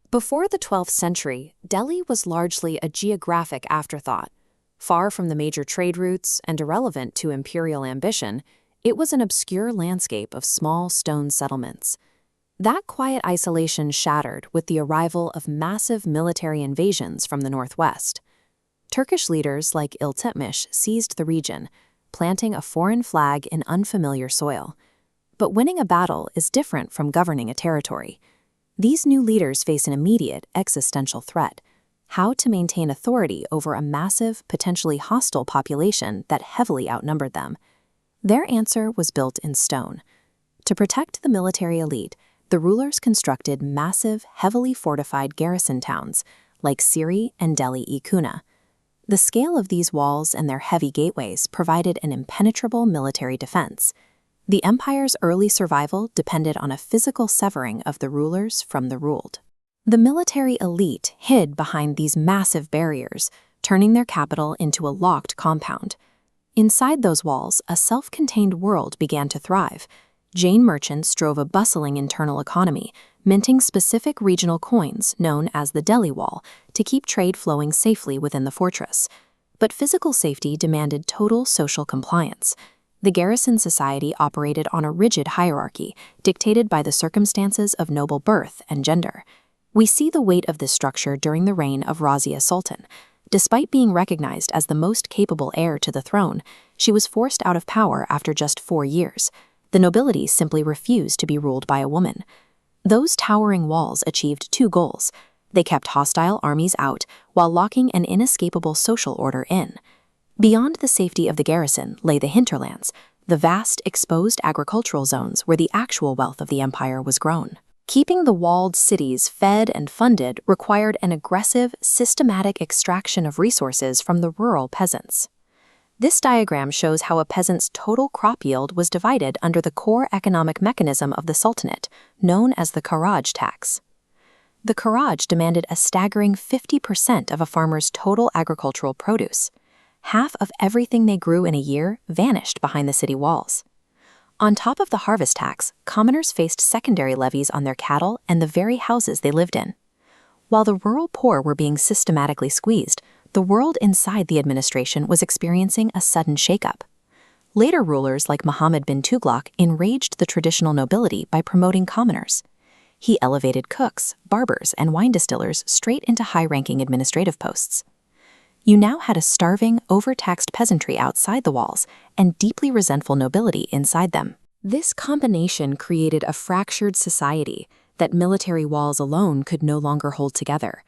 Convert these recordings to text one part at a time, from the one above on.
Before the 12th century, Delhi was largely a geographic afterthought. Far from the major trade routes and irrelevant to imperial ambition, it was an obscure landscape of small stone settlements. That quiet isolation shattered with the arrival of massive military invasions from the northwest. Turkish leaders like Iltutmish seized the region, planting a foreign flag in unfamiliar soil. But winning a battle is different from governing a territory. These new leaders face an immediate existential threat: how to maintain authority over a massive, potentially hostile population that heavily outnumbered them. Their answer was built in stone. To protect the military elite, the rulers constructed massive, heavily fortified garrison towns like Siri and Delhi-e-Kuna. The scale of these walls and their heavy gateways provided an impenetrable military defense. The empire's early survival depended on a physical severing of the rulers from the ruled. The military elite hid behind these massive barriers, turning their capital into a locked compound. Inside those walls, a self-contained world began to thrive. Jain merchants drove a bustling internal economy, minting specific regional coins known as the Delhi Wall to keep trade flowing safely within the fortress. But physical safety demanded total social compliance. The garrison society operated on a rigid hierarchy, dictated by the circumstances of noble birth and gender. We see the weight of this structure during the reign of Razia Sultan. Despite being recognized as the most capable heir to the throne, she was forced out of power after just 4 years. The nobility simply refused to be ruled by a woman. Those towering walls achieved 2 goals. They kept hostile armies out while locking an inescapable social order in. Beyond the safety of the garrison lay the hinterlands, the vast, exposed agricultural zones where the actual wealth of the empire was grown. Keeping the walled cities fed and funded required an aggressive, systematic extraction of resources from the rural peasants. This diagram shows how a peasant's total crop yield was divided under the core economic mechanism of the Sultanate, known as the Kharaj tax. The Kharaj demanded a staggering 50% of a farmer's total agricultural produce. Half of everything they grew in a year vanished behind the city walls. On top of the harvest tax, commoners faced secondary levies on their cattle and the very houses they lived in. While the rural poor were being systematically squeezed, the world inside the administration was experiencing a sudden shakeup. Later rulers like Muhammad bin Tughlaq enraged the traditional nobility by promoting commoners. He elevated cooks, barbers, and wine distillers straight into high-ranking administrative posts. You now had a starving, overtaxed peasantry outside the walls and deeply resentful nobility inside them. This combination created a fractured society that military walls alone could no longer hold together.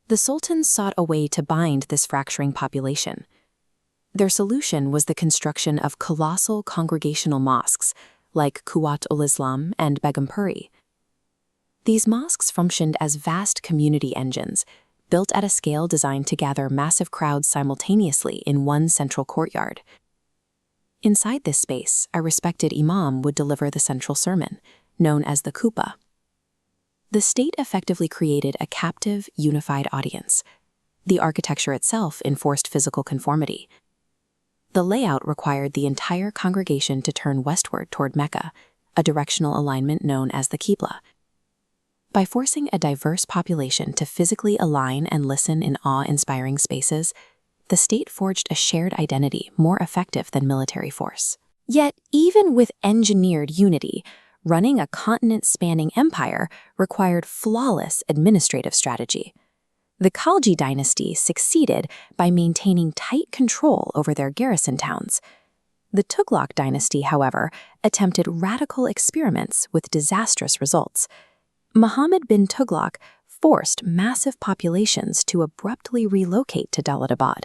The sultans sought a way to bind this fracturing population. Their solution was the construction of colossal congregational mosques like Quwwat-ul-Islam and Begumpuri. These mosques functioned as vast community engines, built at a scale designed to gather massive crowds simultaneously in one central courtyard. Inside this space, a respected imam would deliver the central sermon, known as the khutbah. The state effectively created a captive, unified audience. The architecture itself enforced physical conformity. The layout required the entire congregation to turn westward toward Mecca, a directional alignment known as the Qibla. By forcing a diverse population to physically align and listen in awe-inspiring spaces, the state forged a shared identity more effective than military force. Yet, even with engineered unity, running a continent-spanning empire required flawless administrative strategy. The Khalji dynasty succeeded by maintaining tight control over their garrison towns. The Tughlaq dynasty, however, attempted radical experiments with disastrous results. Muhammad bin Tughlaq forced massive populations to abruptly relocate to Daladabad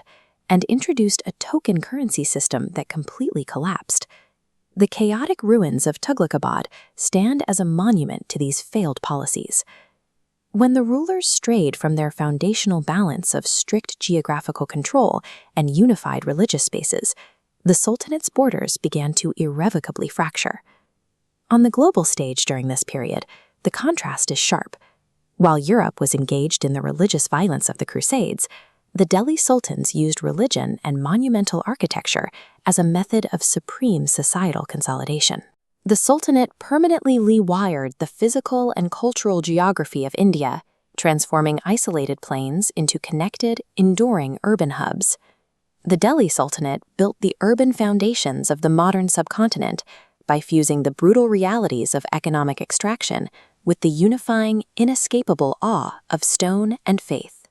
and introduced a token currency system that completely collapsed. The chaotic ruins of Tughlaqabad stand as a monument to these failed policies. When the rulers strayed from their foundational balance of strict geographical control and unified religious spaces, the Sultanate's borders began to irrevocably fracture. On the global stage during this period, the contrast is sharp. While Europe was engaged in the religious violence of the Crusades, the Delhi Sultans used religion and monumental architecture as a method of supreme societal consolidation. The Sultanate permanently rewired the physical and cultural geography of India, transforming isolated plains into connected, enduring urban hubs. The Delhi Sultanate built the urban foundations of the modern subcontinent by fusing the brutal realities of economic extraction with the unifying, inescapable awe of stone and faith.